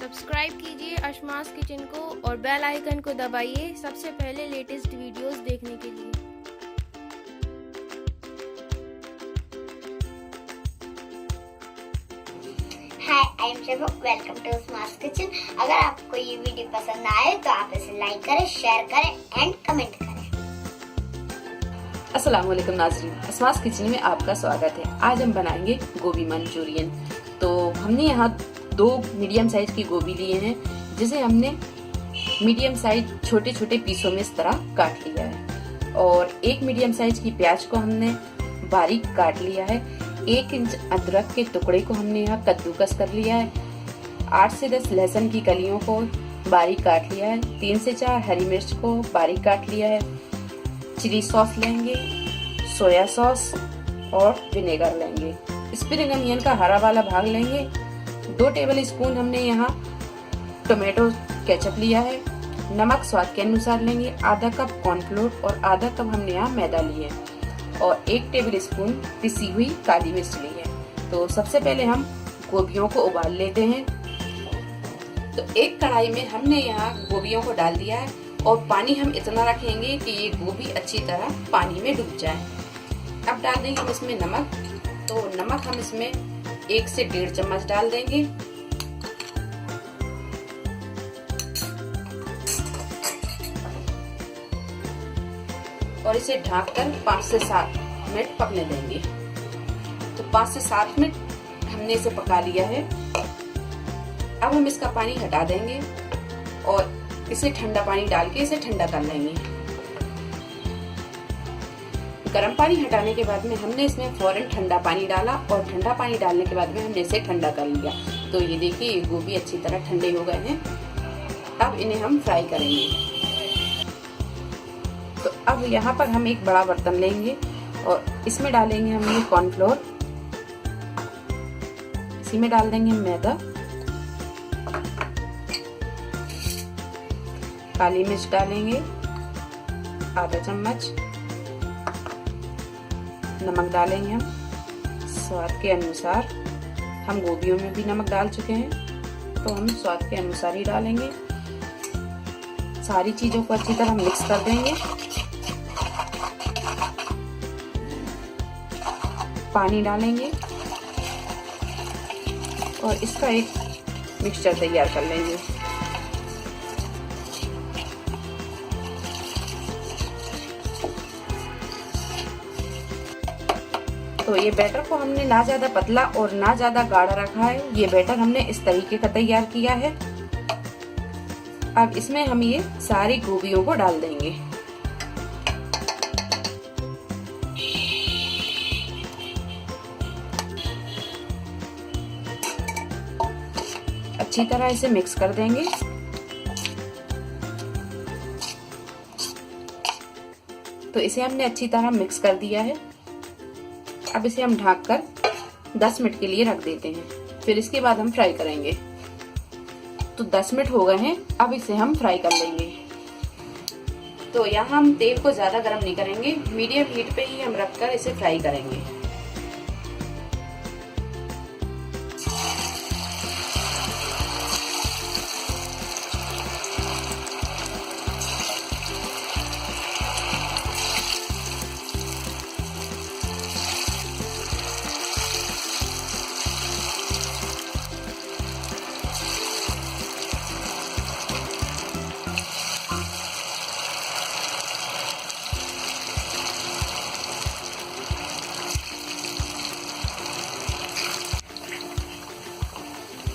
Subscribe कीजिए अशमास kitchen को और बेल आइकन को दबाइए सबसे पहले लेटेस्ट वीडियोस देखने के लिए। Hi, I am Shaba, welcome to Ashma's kitchen. अगर आपको ये वीडियो पसंद आए तो आप इसे लाइक करें, शेयर करें एंड कमेंट करें। अस्सलाम वालेकुम नाज़रीन, अशमास किचन में आपका स्वागत है। आज हम बनाएंगे गोभी मंचूरियन। तो हमने यहाँ 2 मीडियम साइज की गोभी लिए हैं, जिसे हमने मीडियम साइज छोटे छोटे पीसों में इस तरह काट लिया है। और 1 मीडियम साइज की प्याज को हमने बारीक काट लिया है। 1 इंच अदरक के टुकड़े को हमने यहाँ कद्दूकस कर लिया है। 8 से 10 लहसुन की कलियों को बारीक काट लिया है। 3 से 4 हरी मिर्च को बारीक काट लिया है। चिली सॉस लेंगे, सोया सॉस और विनेगर लेंगे। स्प्रिंग अनियन का हरा वाला भाग लेंगे। 2 टेबल स्पून हमने यहाँ टोमेटो केचप लिया है। नमक स्वाद के अनुसार लेंगे। आधा कप कॉर्नफ्लोर और आधा कप हमने यहाँ मैदा लिए है और 1 टेबल स्पून पिसी हुई काली मिर्च ली है। तो सबसे पहले हम गोभियों को उबाल लेते हैं। तो एक कढ़ाई में हमने यहाँ गोभियों को डाल दिया है और पानी हम इतना रखेंगे कि ये गोभी अच्छी तरह पानी में डूब जाए। अब डाल देंगे हम इसमें नमक। तो नमक हम इसमें 1 से 1.5 चम्मच डाल देंगे। और इसे ढककर 5 से 7 मिनट पकने देंगे। तो 5 से 7 मिनट हमने इसे पका लिया है। अब हम इसका पानी हटा देंगे और इसे ठंडा पानी डाल के इसे ठंडा कर लेंगे। गर्म पानी हटाने के बाद में हमने इसमें फौरन ठंडा पानी डाला और ठंडा पानी डालने के बाद में हमने इसे ठंडा कर लिया। तो ये देखिए, ये गोभी अच्छी तरह ठंडे हो गए हैं। अब इन्हें हम फ्राई करेंगे। तो अब यहाँ पर हम एक बड़ा बर्तन लेंगे और इसमें डालेंगे हम ये कॉर्नफ्लोर। इसी में डाल देंगे मैदा, काली मिर्च डालेंगे आधा चम्मच, नमक डालेंगे हम स्वाद के अनुसार। हम गोभियों में भी नमक डाल चुके हैं, तो हम स्वाद के अनुसार ही डालेंगे। सारी चीजों को अच्छी तरह मिक्स कर देंगे। पानी डालेंगे और इसका एक मिक्सचर तैयार कर लेंगे। तो ये बैटर को हमने ना ज्यादा पतला और ना ज्यादा गाढ़ा रखा है। ये बैटर हमने इस तरीके का तैयार किया है। अब इसमें हम ये सारी गोभियों को डाल देंगे। अच्छी तरह इसे मिक्स कर देंगे। तो इसे हमने अच्छी तरह मिक्स कर दिया है। अब इसे हम ढककर 10 मिनट के लिए रख देते हैं। फिर इसके बाद हम फ्राई करेंगे। तो 10 मिनट हो गए हैं। अब इसे हम फ्राई कर लेंगे। तो यहाँ हम तेल को ज्यादा गर्म नहीं करेंगे, मीडियम हीट पे ही हम रखकर इसे फ्राई करेंगे।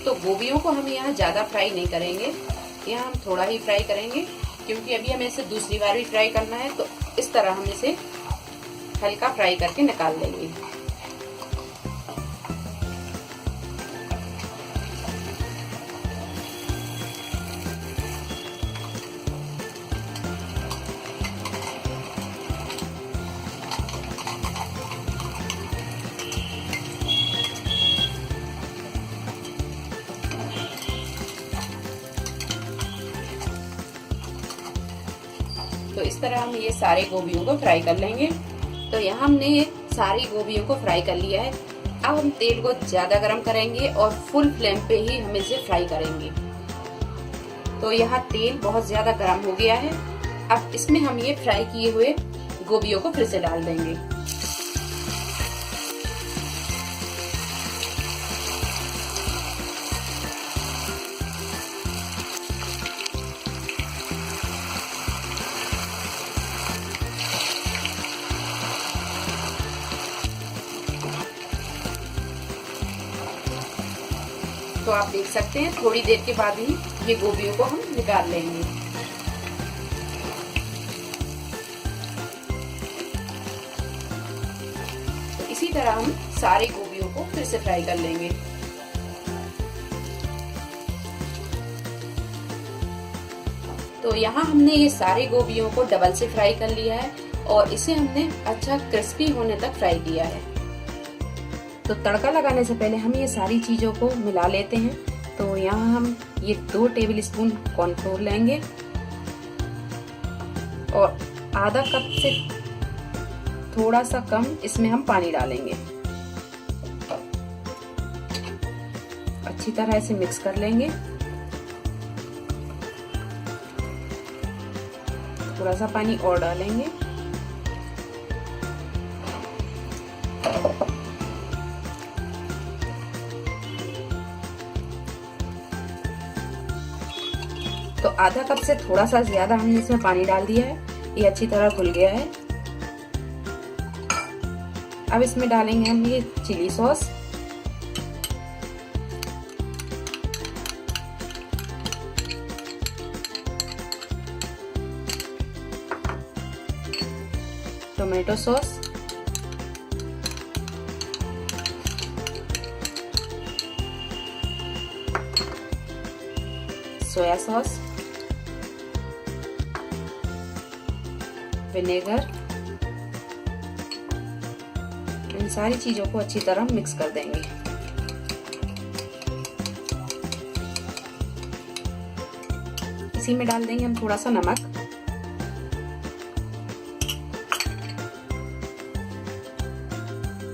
तो गोभियों को हम यहाँ ज्यादा फ्राई नहीं करेंगे, यहाँ हम थोड़ा ही फ्राई करेंगे, क्योंकि अभी हमें इसे दूसरी बार भी फ्राई करना है। तो इस तरह हम इसे हल्का फ्राई करके निकाल लेंगे। तो इस तरह हम ये सारे गोभियों को फ्राई कर लेंगे। तो यहाँ हमने ये सारी गोभियों को फ्राई कर लिया है। अब हम तेल को ज्यादा गर्म करेंगे और फुल फ्लेम पे ही हम इसे फ्राई करेंगे। तो यहाँ तेल बहुत ज्यादा गर्म हो गया है। अब इसमें हम ये फ्राई किए हुए गोभियों को फिर से डाल देंगे। तो आप देख सकते हैं थोड़ी देर के बाद ही ये गोभियों को हम निकाल लेंगे। तो इसी तरह हम सारे गोभियों को फिर से फ्राई कर लेंगे। तो यहाँ हमने ये सारे गोभियों को डबल से फ्राई कर लिया है और इसे हमने अच्छा क्रिस्पी होने तक फ्राई किया है। तो तड़का लगाने से पहले हम ये सारी चीजों को मिला लेते हैं। तो यहाँ हम ये 2 टेबल स्पून कॉर्नफ्लोर लेंगे और आधा कप से थोड़ा सा कम इसमें हम पानी डालेंगे। अच्छी तरह से मिक्स कर लेंगे। थोड़ा सा पानी और डालेंगे। तो आधा कप से थोड़ा सा ज्यादा हमने इसमें पानी डाल दिया है। ये अच्छी तरह घुल गया है। अब इसमें डालेंगे हम ये chilli sauce, tomato sauce, soya sauce, vinegar. इन सारी चीजों को अच्छी तरह मिक्स कर देंगे। इसी में डाल देंगे हम थोड़ा सा नमक,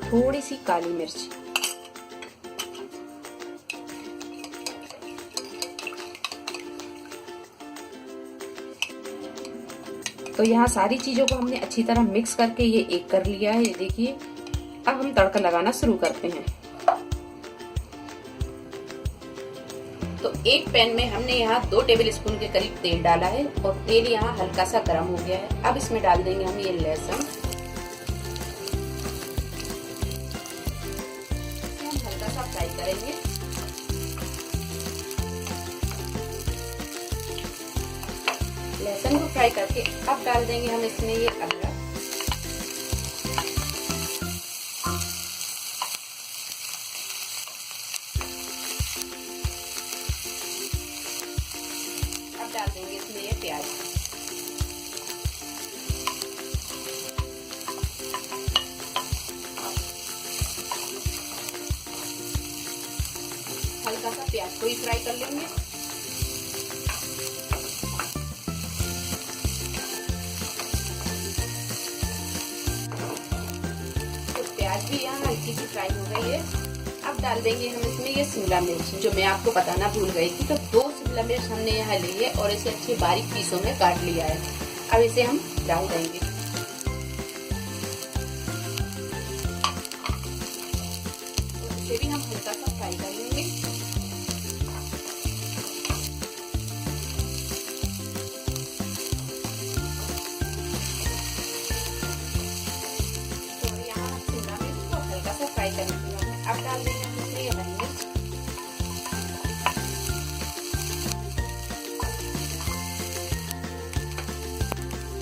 थोड़ी सी काली मिर्च, तो यहाँ सारी चीजों को हमने अच्छी तरह मिक्स करके ये एक कर लिया है। ये देखिए, अब हम तड़का लगाना शुरू करते हैं। तो एक पैन में हमने यहाँ 2 टेबल स्पून के करीब तेल डाला है और तेल यहाँ हल्का सा गर्म हो गया है। अब इसमें डाल देंगे हम ये लहसुन। हम हल्का सा फ्राई करेंगे। लहसुन को फ्राई करके अब डाल देंगे हम इसमें ये अदरक। अब डाल देंगे इसमें ये प्याज। हल्का सा प्याज को ही फ्राई कर लेंगे। प्याज भी यहाँ हल्की सी फ्राई हो गई है। अब डाल देंगे हम इसमें ये शिमला मिर्च, जो मैं आपको बताना भूल गई थी। तो 2 शिमला मिर्च हमने यहाँ ली है और इसे अच्छे बारीक पीसों में काट लिया है। अब इसे हम डाल देंगे। तो इसे भी हम हल्का सा फ्राई कर लेंगे। फ्राई करने के बाद अब डाल देंगे हम इसमें ये हरी मिर्च,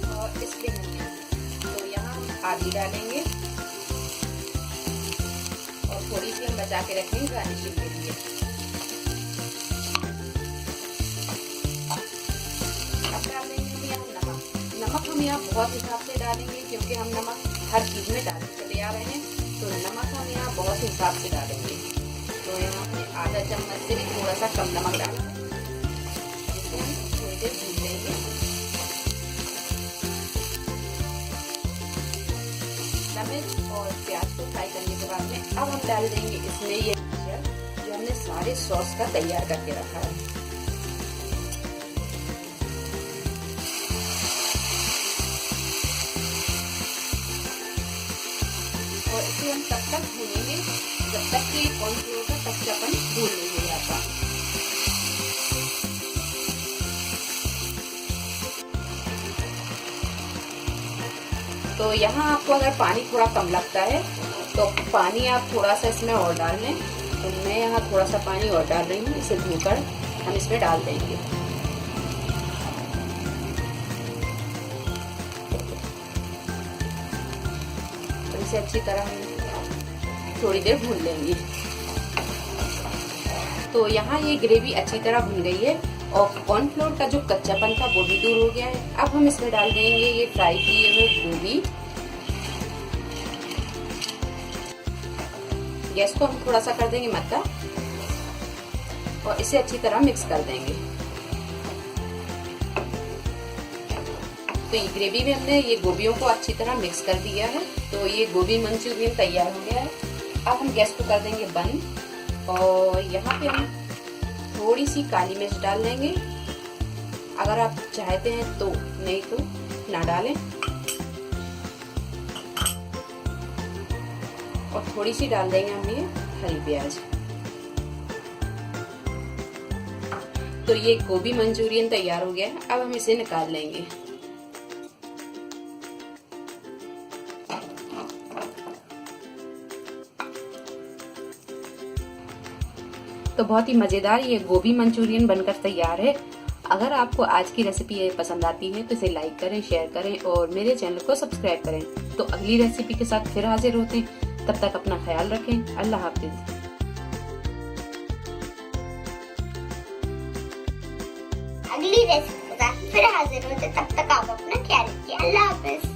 और इसके तो यहाँ हम आधी डालेंगे और थोड़ी सी हम बचा के रखेंगे गार्निशिंग के लिए। अब डाल देंगे हम यहाँ नमक हम यहाँ बहुत हिसाब से डालेंगे, क्योंकि हम नमक हर चीज में डालते चले आ रहे हैं। तो नमक हम यहाँ बहुत हिसाब से डालेंगे। तो यहाँ हमने आधा चम्मच से भी थोड़ा सा कम नमक डाला है। इसे हम थोड़ी देर भून लेंगे। मिर्च और प्याज को फ्राई करने के बाद में अब हम डाल देंगे इसमें ये जो हमने सारे सॉस का तैयार करके रखा है। इसे हम तब तक भूनेंगे जब तक कि कॉर्नफ्लोर का कच्चापन दूर नहीं हो जाता। तो यहाँ आपको अगर पानी थोड़ा कम लगता है तो पानी आप थोड़ा सा इसमें और डाल लें। तो मैं यहाँ थोड़ा सा पानी और डाल रही हूँ, इसे धोकर हम इसमें डाल देंगे। तो इसे अच्छी तरह हम थोड़ी देर भून लेंगे। तो यहाँ ये ग्रेवी अच्छी तरह भुन गई है और कॉर्नफ्लोर का जो कच्चापन था वो भी दूर हो गया है। अब हम इसमें डाल देंगे ये फ्राई किए हुए गोभी। गैस को हम थोड़ा सा कर देंगे मद्दा और इसे अच्छी तरह मिक्स कर देंगे। तो ये ग्रेवी में हमने ये गोभियों को अच्छी तरह मिक्स कर दिया है। तो ये गोभी मंचूरियन तैयार हो गया है। अब हम गैस को कर देंगे बंद और यहाँ पे हम थोड़ी सी काली मिर्च डाल देंगे। अगर आप चाहते हैं तो, नहीं तो ना डालें। और थोड़ी सी डाल देंगे हम ये हरी प्याज। तो ये गोभी मंचूरियन तैयार हो गया है। अब हम इसे निकाल लेंगे। तो बहुत ही मजेदार ये गोभी मंचूरियन बनकर तैयार है। अगर आपको आज की रेसिपी पसंद आती है तो इसे लाइक करें, शेयर करें और मेरे चैनल को सब्सक्राइब करें। तो अगली रेसिपी के साथ फिर हाजिर होते हैं। तब तक अपना ख्याल रखें। अल्लाह हाफिज। अगली रेसिपी के साथ फिर हाजिर होते, तब तक आप अपना ख्याल रखिए। अल्लाह हाफिज।